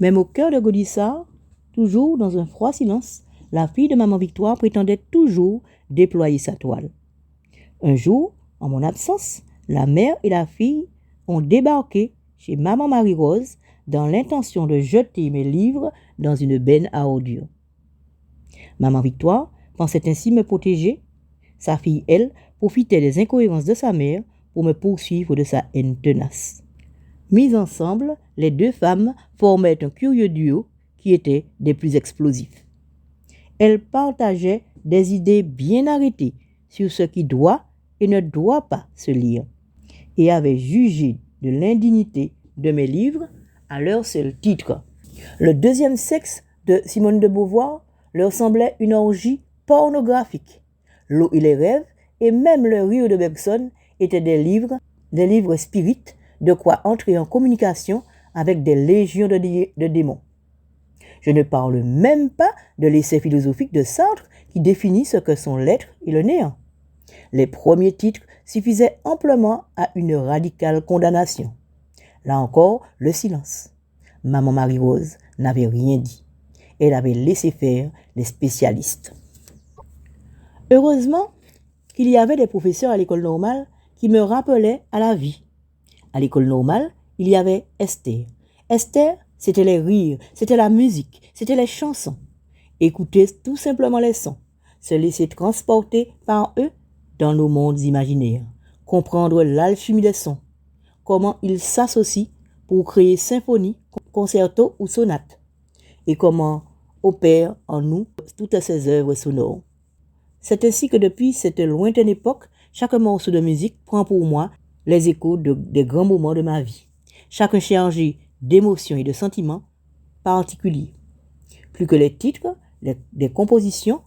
Même au cœur de Gaudissart, toujours dans un froid silence, la fille de maman Victoire prétendait toujours déployer sa toile. Un jour, en mon absence, la mère et la fille ont débarqué chez maman Marie-Rose dans l'intention de jeter mes livres dans une benne à ordures. Maman Victoire pensait ainsi me protéger. Sa fille, elle, profitait des incohérences de sa mère pour me poursuivre de sa haine tenace. Mises ensemble, les deux femmes formaient un curieux duo qui était des plus explosifs. Elles partageaient des idées bien arrêtées sur ce qui doit et ne doit pas se lire, et avaient jugé de l'indignité de mes livres à leur seul titre. Le deuxième sexe de Simone de Beauvoir leur semblait une orgie pornographique. L'eau et les rêves, et même le rire de Bergson étaient des livres spirites, de quoi entrer en communication avec des légions de démons. Je ne parle même pas de l'essai philosophique de Sartre qui définit ce que sont l'être et le néant. Les premiers titres suffisaient amplement à une radicale condamnation. Là encore, le silence. Maman Marie-Rose n'avait rien dit. Elle avait laissé faire les spécialistes. Heureusement qu'il y avait des professeurs à l'école normale qui me rappelaient à la vie. À l'école normale, il y avait Esther. Esther, c'était les rires, c'était la musique, c'était les chansons. Écouter tout simplement les sons, se laisser transporter par eux dans nos mondes imaginaires, comprendre l'alchimie des sons, comment ils s'associent pour créer symphonie, concerto ou sonate, et comment opèrent en nous toutes ces œuvres sonores. C'est ainsi que depuis cette lointaine époque, chaque morceau de musique prend pour moi les échos des grands moments de ma vie, chacun chargé d'émotions et de sentiments particuliers. Plus que les titres, des compositions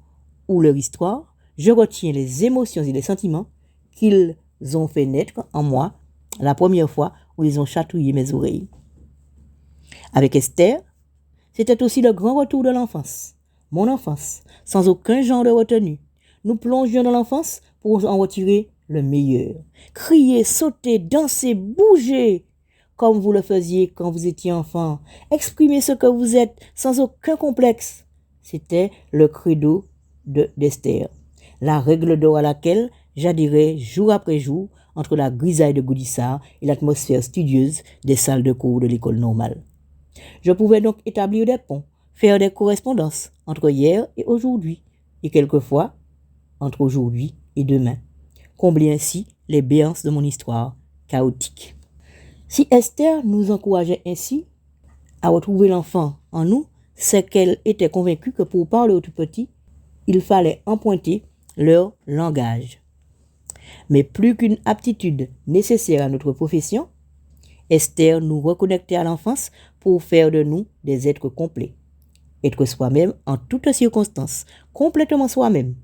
ou leur histoire, je retiens les émotions et les sentiments qu'ils ont fait naître en moi la première fois où ils ont chatouillé mes oreilles. Avec Esther, c'était aussi le grand retour de l'enfance, mon enfance, sans aucun genre de retenue. Nous plongions dans l'enfance pour en retirer le meilleur. Crier, sauter, danser, bouger, comme vous le faisiez quand vous étiez enfant. Exprimer ce que vous êtes sans aucun complexe. C'était le credo d'Esther, la règle d'or à laquelle j'adhérais jour après jour entre la grisaille de Gaudissart et l'atmosphère studieuse des salles de cours de l'école normale. Je pouvais donc établir des ponts, faire des correspondances entre hier et aujourd'hui, et quelquefois entre aujourd'hui et demain, combler ainsi les béances de mon histoire chaotique. Si Esther nous encourageait ainsi à retrouver l'enfant en nous, c'est qu'elle était convaincue que pour parler aux tout petits, il fallait emprunter leur langage. Mais plus qu'une aptitude nécessaire à notre profession, Esther nous reconnectait à l'enfance pour faire de nous des êtres complets. Être soi-même en toutes circonstances, complètement soi-même.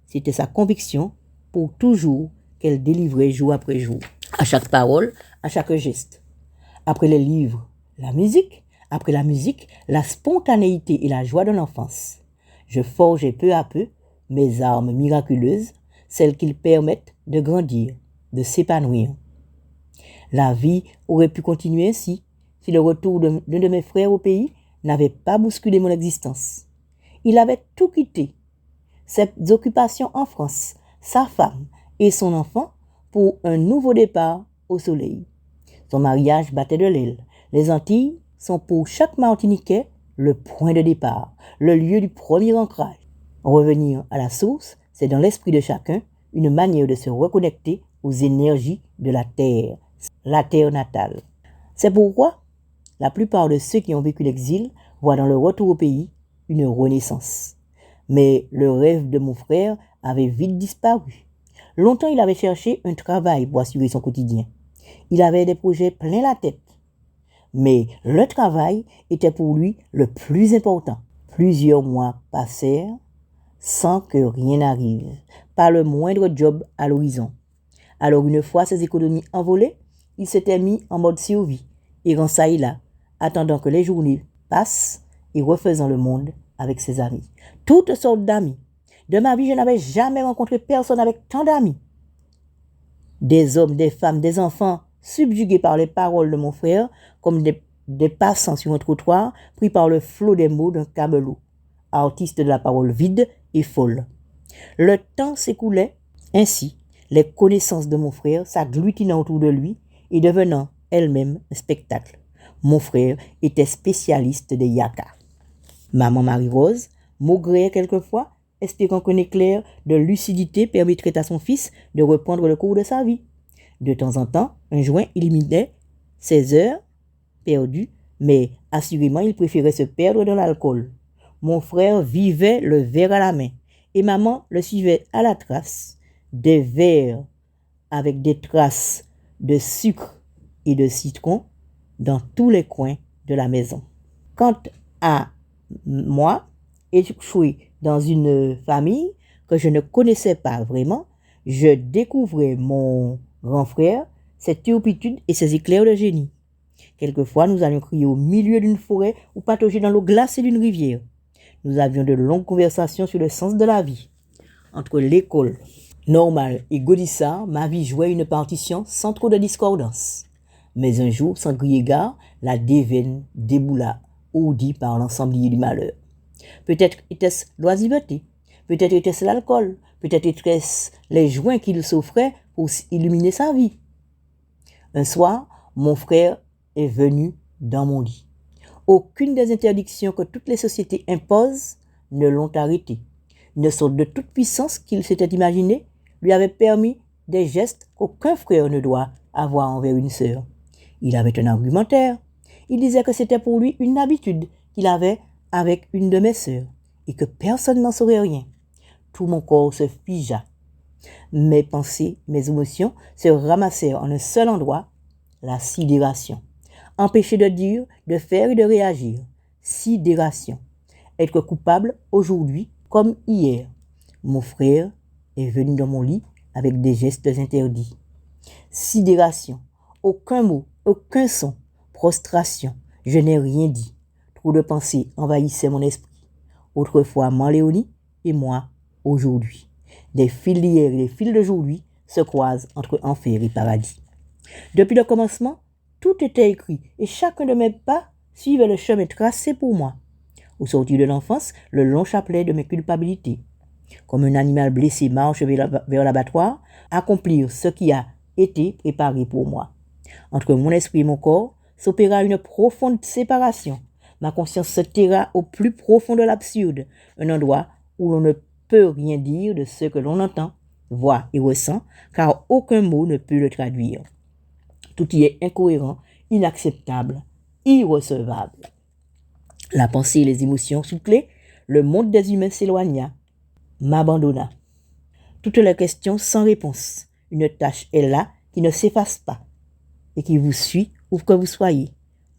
C'était sa conviction pour toujours qu'elle délivrait jour après jour, à chaque parole, à chaque geste. Après les livres, la musique, après la musique, la spontanéité et la joie de l'enfance. Je forgeais peu à peu mes armes miraculeuses, celles qui permettent de grandir, de s'épanouir. La vie aurait pu continuer ainsi si le retour d'un de mes frères au pays n'avait pas bousculé mon existence. Il avait tout quitté, ses occupations en France, sa femme et son enfant pour un nouveau départ au soleil. Son mariage battait de l'aile. Les Antilles sont pour chaque Martiniquais le point de départ, le lieu du premier ancrage. Revenir à la source, c'est dans l'esprit de chacun une manière de se reconnecter aux énergies de la terre natale. C'est pourquoi la plupart de ceux qui ont vécu l'exil voient dans le retour au pays une renaissance. Mais le rêve de mon frère avait vite disparu. Longtemps, il avait cherché un travail pour assurer son quotidien. Il avait des projets plein la tête. Mais le travail était pour lui le plus important. Plusieurs mois passèrent sans que rien n'arrive, pas le moindre job à l'horizon. Alors une fois ses économies envolées, il s'était mis en mode survie, errant ça et là, attendant que les journées passent et refaisant le monde avec ses amis. Toutes sortes d'amis. De ma vie, je n'avais jamais rencontré personne avec tant d'amis. Des hommes, des femmes, des enfants, subjugués par les paroles de mon frère, comme des des passants sur un trottoir pris par le flot des mots d'un camelot, artiste de la parole vide et folle. Le temps s'écoulait ainsi, les connaissances de mon frère s'agglutinant autour de lui et devenant elles-mêmes un spectacle. Mon frère était spécialiste des yakas. Maman Marie-Rose maugréait quelquefois, espérant qu'un éclair de lucidité permettrait à son fils de reprendre le cours de sa vie. De temps en temps, un joint illuminait ses heures perdues, mais assurément il préférait se perdre dans l'alcool. Mon frère vivait le verre à la main, et maman le suivait à la trace, des verres avec des traces de sucre et de citron dans tous les coins de la maison. Quant à moi, échoué dans une famille que je ne connaissais pas vraiment, je découvrais mon grand frère, ses turpitudes et ses éclairs de génie. Quelquefois, nous allions crier au milieu d'une forêt ou patauger dans l'eau glacée d'une rivière. Nous avions de longues conversations sur le sens de la vie. Entre l'école normale et Gaudissart, ma vie jouait une partition sans trop de discordance. Mais un jour, sans crier gare, la déveine déboula, ourdie par l'ensemblier du malheur. Peut-être était-ce l'oisiveté, peut-être était-ce l'alcool, peut-être était-ce les joints qu'il s'offrait pour illuminer sa vie. Un soir, mon frère est venu dans mon lit. Aucune des interdictions que toutes les sociétés imposent ne l'ont arrêté. Une sorte de toute puissance qu'il s'était imaginé lui avait permis des gestes qu'aucun frère ne doit avoir envers une sœur. Il avait un argumentaire. Il disait que c'était pour lui une habitude qu'il avait avec une de mes sœurs et que personne n'en saurait rien. Tout mon corps se figea. Mes pensées, mes émotions se ramassèrent en un seul endroit, la sidération. Empêché de dire, de faire et de réagir. Sidération. Être coupable aujourd'hui comme hier. Mon frère est venu dans mon lit avec des gestes interdits. Sidération. Aucun mot, aucun son. Prostration. Je n'ai rien dit. Trop de pensées envahissaient mon esprit. Autrefois, Léonie et moi, aujourd'hui. Des fils d'hier et des fils d'aujourd'hui se croisent entre enfer et paradis. Depuis le commencement, tout était écrit et chacun de mes pas suivait le chemin tracé pour moi. Au sortir de l'enfance, le long chapelet de mes culpabilités. Comme un animal blessé marche vers l'abattoir, accomplir ce qui a été préparé pour moi. Entre mon esprit et mon corps s'opéra une profonde séparation. Ma conscience se terra au plus profond de l'absurde, un endroit où l'on ne peut rien dire de ce que l'on entend, voit et ressent, car aucun mot ne peut le traduire. Tout y est incohérent, inacceptable, irrecevable. La pensée et les émotions soufflées, le monde des humains s'éloigna, m'abandonna. Toutes les questions sans réponse. Une tâche est là qui ne s'efface pas et qui vous suit où que vous soyez,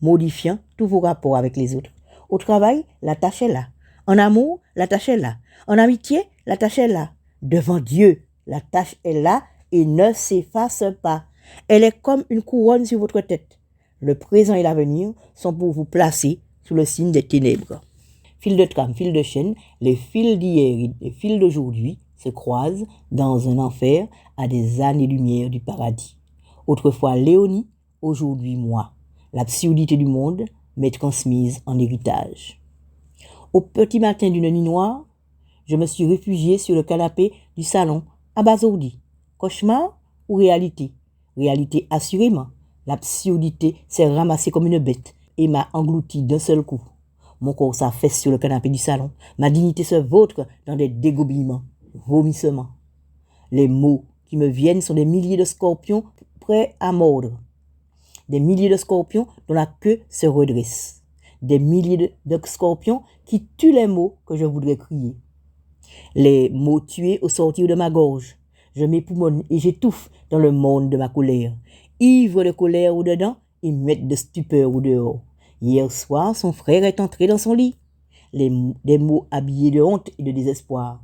modifiant tous vos rapports avec les autres. Au travail, la tâche est là. En amour, la tâche est là. En amitié, la tâche est là. Devant Dieu, la tâche est là et ne s'efface pas. Elle est comme une couronne sur votre tête. Le présent et l'avenir sont pour vous placer sous le signe des ténèbres. Fil de trame, fil de chaîne, les fils d'hier et les fils d'aujourd'hui se croisent dans un enfer à des années-lumière du paradis. Autrefois Léonie, aujourd'hui moi. L'absurdité du monde m'est transmise en héritage. Au petit matin d'une nuit noire, je me suis réfugié sur le canapé du salon, abasourdi. Cauchemar ou réalité? Réalité assurément. L'absurdité s'est ramassée comme une bête et m'a englouti d'un seul coup. Mon corps s'affaisse sur le canapé du salon. Ma dignité se vautre dans des dégoupillements, vomissements. Les mots qui me viennent sont des milliers de scorpions prêts à mordre. Des milliers de scorpions dont la queue se redresse. Des milliers de scorpions qui tuent les mots que je voudrais crier. Les mots tués au sortir de ma gorge. Je m'époumonne et j'étouffe dans le monde de ma colère. Ivre de colère au dedans et muette de stupeur au dehors. Hier soir, son frère est entré dans son lit. Des mots habillés de honte et de désespoir.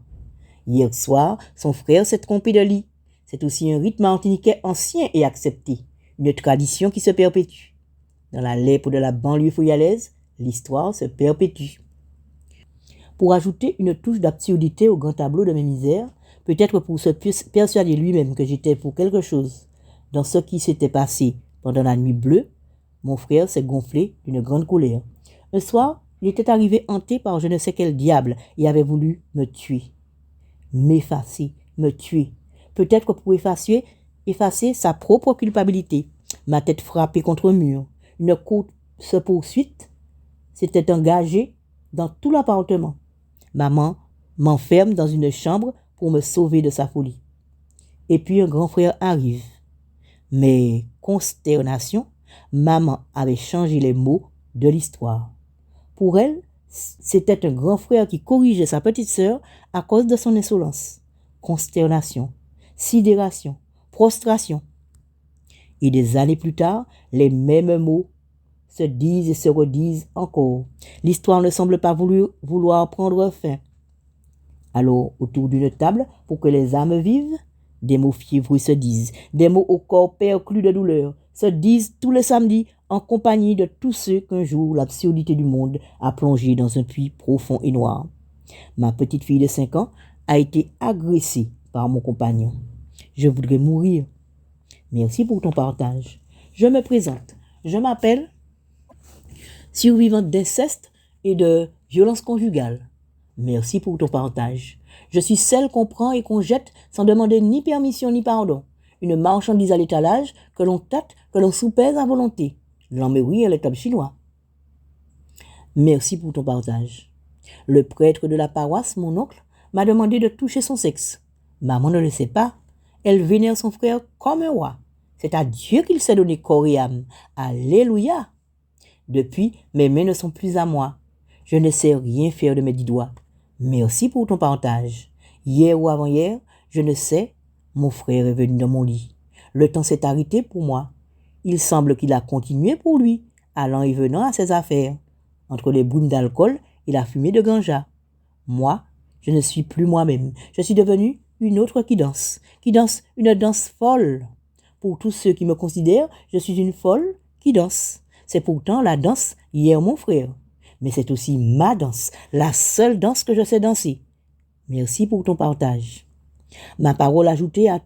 Hier soir, son frère s'est trompé de lit. C'est aussi un rite martiniquais ancien et accepté. Une tradition qui se perpétue. Dans la lèpre de la banlieue fouillalaise, l'histoire se perpétue. Pour ajouter une touche d'absurdité au grand tableau de mes misères, peut-être pour se persuader lui-même que j'étais pour quelque chose dans ce qui s'était passé pendant la nuit bleue, Mon frère s'est gonflé d'une grande colère. Un soir, il était arrivé hanté par je ne sais quel diable et avait voulu me tuer. M'effacer, me tuer. Peut-être pour effacer sa propre culpabilité. Ma tête frappée contre un mur. Une course-poursuite s'était engagée dans tout l'appartement. Maman m'enferme dans une chambre pour me sauver de sa folie. Et puis un grand frère arrive. Mais consternation, maman avait changé les mots de l'histoire. Pour elle, c'était un grand frère qui corrigeait sa petite sœur à cause de son insolence. Consternation, sidération, prostration. Et des années plus tard, les mêmes mots se disent et se redisent encore. L'histoire ne semble pas vouloir prendre fin. Alors, autour d'une table, pour que les âmes vivent, des mots fiévreux se disent, des mots au corps perclus de douleur, se disent tous les samedis en compagnie de tous ceux qu'un jour l'absurdité du monde a plongé dans un puits profond et noir. Ma petite fille de 5 ans a été agressée par mon compagnon. Je voudrais mourir. Merci pour ton partage. Je me présente. Je m'appelle survivante d'inceste et de violence conjugale. Merci pour ton partage. Je suis celle qu'on prend et qu'on jette sans demander ni permission ni pardon. Une marchandise à l'étalage que l'on tâte, que l'on soupèse à volonté. L'emmerdouille à l'étable chinois. Merci pour ton partage. Le prêtre de la paroisse, mon oncle, m'a demandé de toucher son sexe. Maman ne le sait pas. Elle vénère son frère comme un roi. C'est à Dieu qu'il s'est donné corps et âme. Alléluia. Depuis, mes mains ne sont plus à moi. Je ne sais rien faire de mes 10 doigts. Merci pour ton partage. Hier ou avant-hier, je ne sais, mon frère est venu dans mon lit. Le temps s'est arrêté pour moi. Il semble qu'il a continué pour lui, allant et venant à ses affaires, entre les brumes d'alcool et la fumée de ganja. Moi, je ne suis plus moi-même. Je suis devenue une autre qui danse une danse folle. Pour tous ceux qui me considèrent, je suis une folle qui danse. C'est pourtant la danse hier mon frère. Mais c'est aussi ma danse, la seule danse que je sais danser. Merci pour ton partage. Ma parole ajoutée à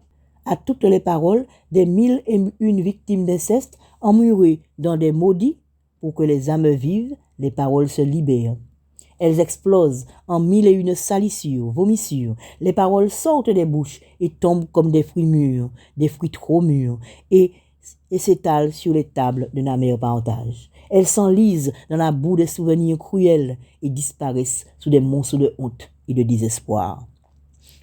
toutes les paroles des 1001 victimes d'inceste emmurées dans des maudits pour que les âmes vivent, les paroles se libèrent. Elles explosent en 1001 salissures, vomissures. Les paroles sortent des bouches et tombent comme des fruits mûrs, des fruits trop mûrs, et s'étalent sur les tables d'un amer partage. Elles s'enlisent dans la boue des souvenirs cruels et disparaissent sous des monceaux de honte et de désespoir.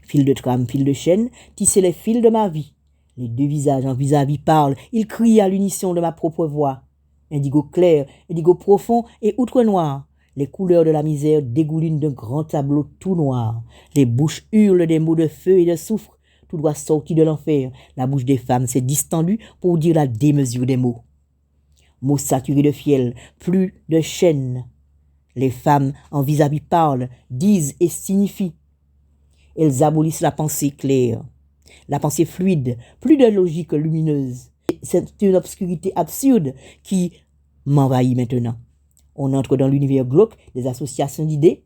Fil de trame, fil de chaîne, tisser les fils de ma vie. Les deux visages en vis-à-vis parlent, ils crient à l'unisson de ma propre voix. Indigo clair, indigo profond et outre noir. Les couleurs de la misère dégoulinent d'un grand tableau tout noir. Les bouches hurlent des mots de feu et de soufre, tout droit sorti de l'enfer. La bouche des femmes s'est distendue pour dire la démesure des mots. Mots saturés de fiel, plus de chaînes. Les femmes en vis-à-vis parlent, disent et signifient. Elles abolissent la pensée claire, la pensée fluide, plus de logique lumineuse. C'est une obscurité absurde qui m'envahit maintenant. On entre dans l'univers glauque des associations d'idées.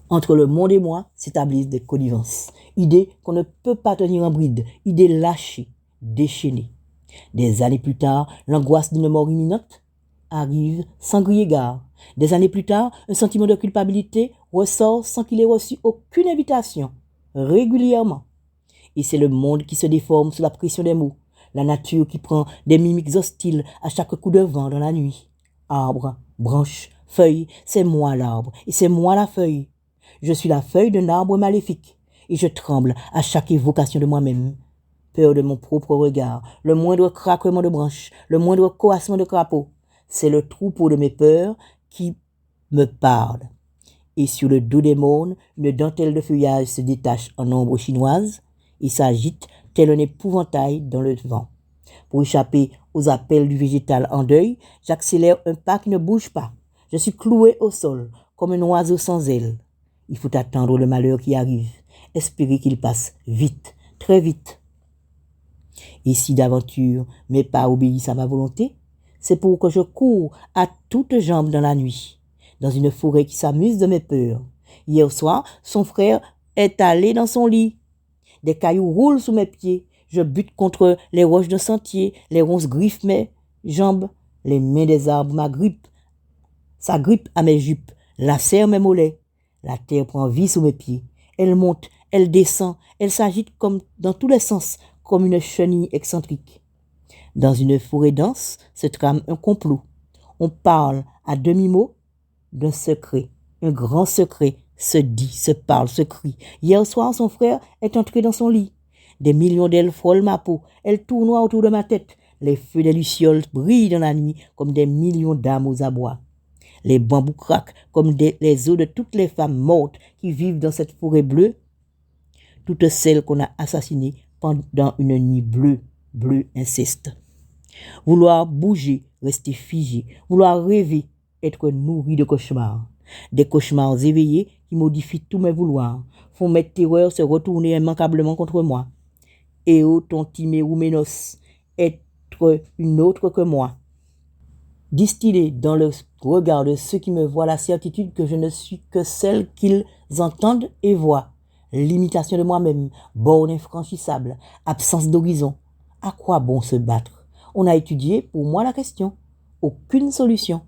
Entre le monde et moi s'établissent des connivences. Idées qu'on ne peut pas tenir en bride, idées lâchées, déchaînées. Des années plus tard, l'angoisse d'une mort imminente arrive sans crier gare. Des années plus tard, un sentiment de culpabilité ressort sans qu'il ait reçu aucune invitation, régulièrement. Et c'est le monde qui se déforme sous la pression des mots, la nature qui prend des mimiques hostiles à chaque coup de vent dans la nuit. Arbre, branche, feuille, c'est moi l'arbre et c'est moi la feuille. Je suis la feuille d'un arbre maléfique et je tremble à chaque évocation de moi-même. Peur de mon propre regard, le moindre craquement de branche, le moindre coassement de crapaud. C'est le troupeau de mes peurs qui me parle. Et sur le dos des mornes, une dentelle de feuillage se détache en ombre chinoise et s'agite tel un épouvantail dans le vent. Pour échapper aux appels du végétal en deuil, j'accélère un pas qui ne bouge pas. Je suis cloué au sol, comme un oiseau sans ailes. Il faut attendre le malheur qui arrive, espérer qu'il passe vite, très vite. Et si d'aventure mes pas obéissent à ma volonté, c'est pour que je cours à toutes jambes dans la nuit, dans une forêt qui s'amuse de mes peurs. Hier soir, son frère est allé dans son lit. Des cailloux roulent sous mes pieds. Je bute contre les roches d'un sentier. Les ronces griffent mes jambes. Les mains des arbres m'agrippent, s'agrippent à mes jupes, lacèrent mes mollets. La terre prend vie sous mes pieds. Elle monte, elle descend, elle s'agite comme dans tous les sens, comme une chenille excentrique. Dans une forêt dense se trame un complot. On parle à demi-mot d'un secret. Un grand secret se dit, se parle, se crie. Hier soir, son frère est entré dans son lit. Des millions d'ailes frôlent ma peau. Elles tournoient autour de ma tête. Les feux des lucioles brillent dans la nuit comme des millions d'âmes aux abois. Les bambous craquent comme les os de toutes les femmes mortes qui vivent dans cette forêt bleue. Toutes celles qu'on a assassinées pendant une nuit bleue, bleu inceste. Vouloir bouger, rester figé, vouloir rêver, être nourri de cauchemars. Des cauchemars éveillés qui modifient tous mes vouloirs, font mes terreurs se retourner immanquablement contre moi. Eo ton timérouménos, être une autre que moi. Distiller dans le regard de ceux qui me voient la certitude que je ne suis que celle qu'ils entendent et voient. L'imitation de moi-même, borne infranchissable, absence d'horizon. À quoi bon se battre? On a étudié pour moi la question. Aucune solution.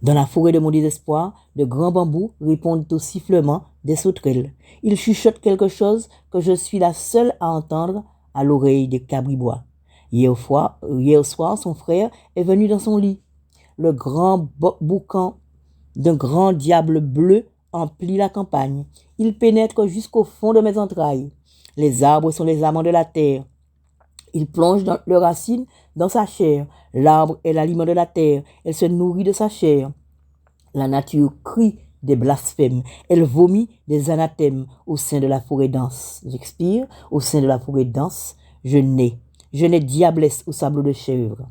Dans la forêt de mon désespoir, de grands bambous répondent au sifflement des sauterelles. Ils chuchotent quelque chose que je suis la seule à entendre à l'oreille des cabribois. Hier soir, son frère est venu dans son lit. Le grand boucan d'un grand diable bleu emplit la campagne. Il pénètre jusqu'au fond de mes entrailles. Les arbres sont les amants de la terre. Ils plongent leurs racines dans sa chair. L'arbre est l'aliment de la terre. Elle se nourrit de sa chair. La nature crie des blasphèmes. Elle vomit des anathèmes au sein de la forêt dense. J'expire. Au sein de la forêt dense, je nais. Je nais diablesse au sable de chèvre.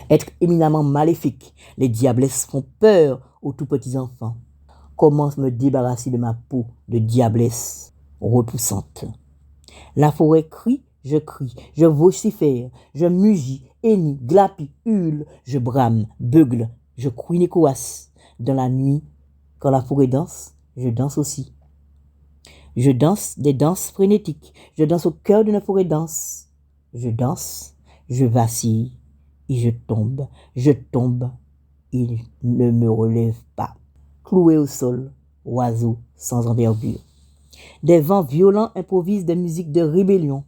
Être éminemment maléfique. Les diablesses font peur aux tout petits enfants. Comment me débarrasser de ma peau de diablesse repoussante? La forêt crie, je vocifère, je mugis, hennit, glapis, hurle, je brame, beugle, je couine et coasse. Dans la nuit, quand la forêt danse, je danse aussi. Je danse des danses frénétiques, je danse au cœur d'une forêt dense. Je danse, je vacille et je tombe, il ne me relève pas. Cloué au sol, oiseau sans envergure. Des vents violents improvisent des musiques de rébellion,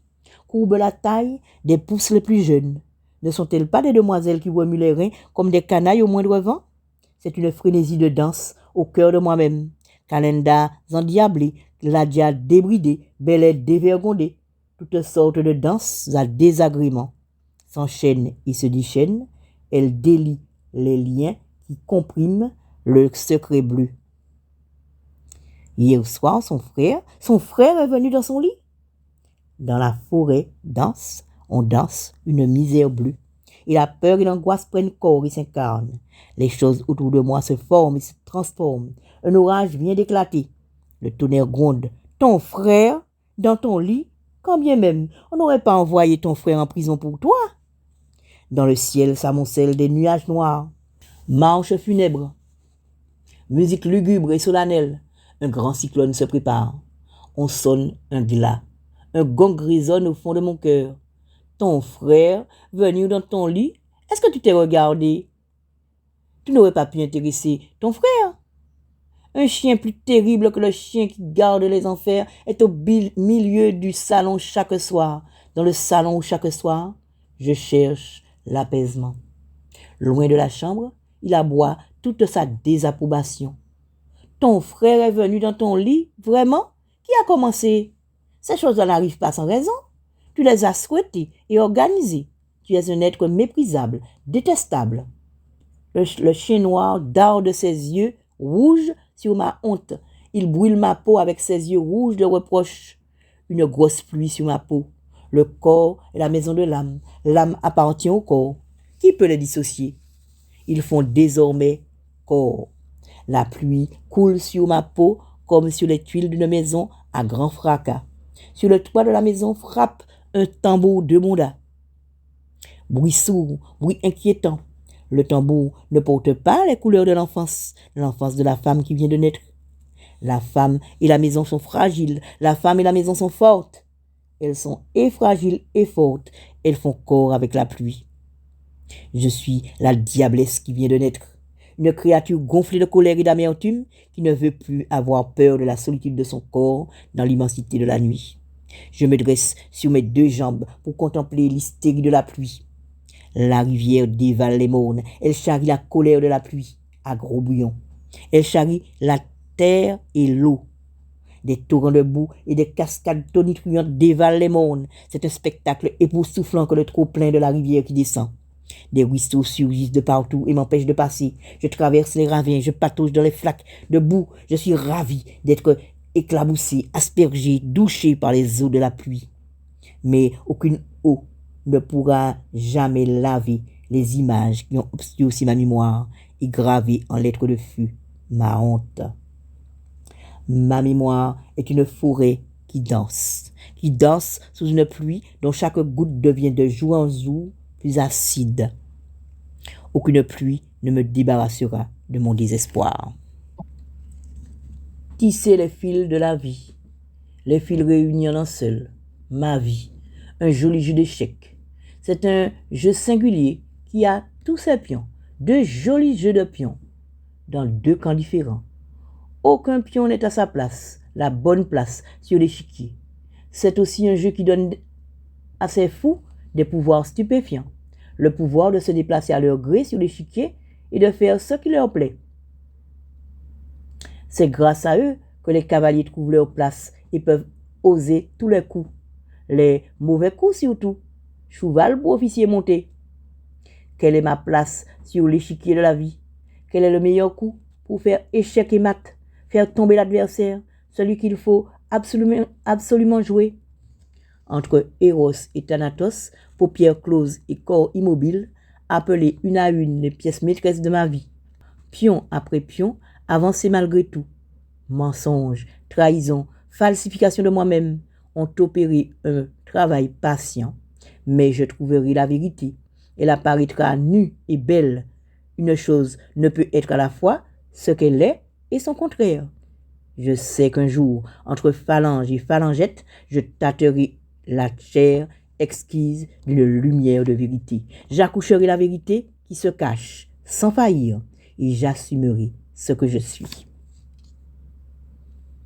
courbent la taille des pousses les plus jeunes. Ne sont-elles pas des demoiselles qui remuent les reins comme des canailles au moindre vent? C'est une frénésie de danse au cœur de moi-même. Calenda endiablée, Gladia débridée, Belle dévergondée, toutes sortes de danses à désagrément s'enchaînent et se déchaînent. Elles délient les liens qui compriment le secret bleu. Hier soir, son frère est venu dans son lit. Dans la forêt dense, on danse une misère bleue. Et la peur et l'angoisse prennent corps et s'incarnent. Les choses autour de moi se forment et se transforment. Un orage vient d'éclater. Le tonnerre gronde. Ton frère, dans ton lit, quand bien même, on n'aurait pas envoyé ton frère en prison pour toi. Dans le ciel s'amoncellent des nuages noirs. Marche funèbre. Musique lugubre et solennelle. Un grand cyclone se prépare. On sonne un glas. Un gong résonne au fond de mon cœur. Ton frère, venu dans ton lit, est-ce que tu t'es regardé? Tu n'aurais pas pu intéresser ton frère. Un chien plus terrible que le chien qui garde les enfers est au milieu du salon chaque soir. Dans le salon où chaque soir, je cherche l'apaisement. Loin de la chambre, il aboie toute sa désapprobation. Ton frère est venu dans ton lit, vraiment? Qui a commencé? Ces choses-là n'arrivent pas sans raison. Tu les as souhaitées et organisées. Tu es un être méprisable, détestable. Le chien noir dard de ses yeux rouges sur ma honte. Il brûle ma peau avec ses yeux rouges de reproche. Une grosse pluie sur ma peau. Le corps est la maison de l'âme. L'âme appartient au corps. Qui peut les dissocier? Ils font désormais corps. La pluie coule sur ma peau comme sur les tuiles d'une maison à grand fracas. Sur le toit de la maison frappe un tambour de monda. Bruit sourd, bruit inquiétant. Le tambour ne porte pas les couleurs de l'enfance de la femme qui vient de naître. La femme et la maison sont fragiles, la femme et la maison sont fortes. Elles sont et fragiles et fortes, elles font corps avec la pluie. Je suis la diablesse qui vient de naître, une créature gonflée de colère et d'amertume qui ne veut plus avoir peur de la solitude de son corps dans l'immensité de la nuit. Je me dresse sur mes deux jambes pour contempler l'hystérie de la pluie. La rivière dévale les mônes, elle charrie la colère de la pluie à gros bouillon. Elle charrie la terre et l'eau. Des torrents de boue et des cascades tonitruantes dévalent les mônes. C'est un spectacle époustouflant que le trop-plein de la rivière qui descend. Des ruisseaux surgissent de partout et m'empêchent de passer. Je traverse les ravins, je patauge dans les flaques de boue. Je suis ravi d'être éclaboussé, aspergé, douché par les eaux de la pluie. Mais aucune eau ne pourra jamais laver les images qui ont obscurci ma mémoire et gravé en lettres de feu ma honte. Ma mémoire est une forêt qui danse sous une pluie dont chaque goutte devient de jour en jour plus acide. Aucune pluie ne me débarrassera de mon désespoir. Tisser les fils de la vie, les fils réunis en un seul, ma vie, un joli jeu d'échecs. C'est un jeu singulier qui a tous ses pions, deux jolis jeux de pions, dans deux camps différents. Aucun pion n'est à sa place, la bonne place sur l'échiquier. C'est aussi un jeu qui donne à ces fous des pouvoirs stupéfiants, le pouvoir de se déplacer à leur gré sur l'échiquier et de faire ce qui leur plaît. C'est grâce à eux que les cavaliers trouvent leur place et peuvent oser tous les coups, les mauvais coups surtout. Cheval pour officier monté. Quelle est ma place sur l'échiquier de la vie? Quel est le meilleur coup pour faire échec et mat, faire tomber l'adversaire, celui qu'il faut absolument jouer? Entre Eros et Thanatos, paupières closes et corps immobile, appeler une à une les pièces maîtresses de ma vie. Pion après pion, avancer malgré tout. Mensonge, trahison, falsification de moi-même ont opéré un travail patient. Mais je trouverai la vérité. Elle apparaîtra nue et belle. Une chose ne peut être à la fois ce qu'elle est et son contraire. Je sais qu'un jour, entre phalange et phalangette, je tâterai la chair exquise d'une lumière de vérité. J'accoucherai la vérité qui se cache, sans faillir, et j'assumerai ce que je suis.